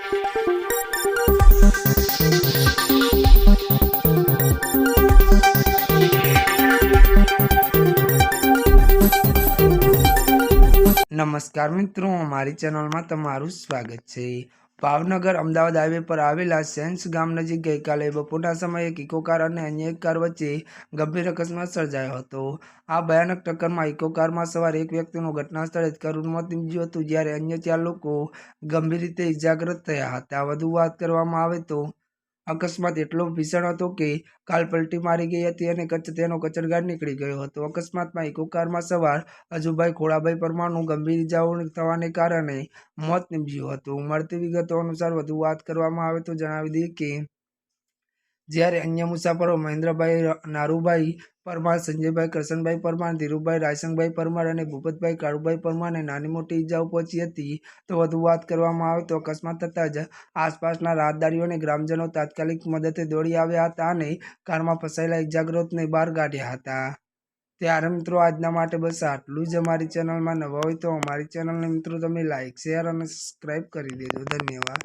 નમસ્કાર મિત્રો, અમારી ચેનલમાં તમારું સ્વાગત છે। ભાવનગર અમદાવાદ હાઈવે પર આવેલા સેન્સ ગામ નજીક ગઈકાલે બપોરના સમયે એક ઇકો કાર અને અન્ય એક કાર વચ્ચે ગંભીર અકસ્માત સર્જાયો હતો। આ ભયાનક ટક્કરમાં ઇકો કારમાં સવાર એક વ્યક્તિનું ઘટના સ્થળે જ કરુણ મોત નીપજ્યું હતું, જ્યારે અન્ય 4 લોકો ગંભીર રીતે ઇજાગ્રસ્ત થયા હતા। વધુ વાત કરવામાં આવે તો અકસ્માત એટલો ભીષણ હતો કે કાર પલટી મારી ગઈ હતી અને તેનો કચડગાડ નીકળી ગયો હતો। અકસ્માતમાં ઇકો કારમાં સવાર અજુભાઈ ખોડાભાઈ પરમારનું ગંભીર ઇજાઓ થવાને કારણે મોત નીપજ્યું હતું। મળતી વિગતો અનુસાર વધુ વાત કરવામાં આવે તો જણાવી દઈએ કે જ્યારે અન્ય મુસાફરો મહેન્દ્રભાઈ નારુભાઈ પરમાર, સંજયભાઈ કરશનભાઈ પરમાર, ધીરુભાઈ રાયસંગભાઈ પરમાર અને ભૂપતભાઈ કાળુભાઈ પરમારને નાની મોટી ઇજાઓ પહોંચી હતી। તો વધુ વાત કરવામાં આવે તો અકસ્માત થતાં જ આસપાસના રાહદારીઓ અને ગ્રામજનો તાત્કાલિક મદદે દોડી આવ્યા હતા અને કારમાં ફસાયેલા ઇજાગ્રસ્તોને બહાર કાઢ્યા હતા। ત્યારે મિત્રો આજના માટે બસ આટલું જ। અમારી ચેનલમાં નવા હોય તો અમારી ચેનલને મિત્રો તમે લાઇક, શેર અને સબસ્ક્રાઈબ કરી દેજો। ધન્યવાદ।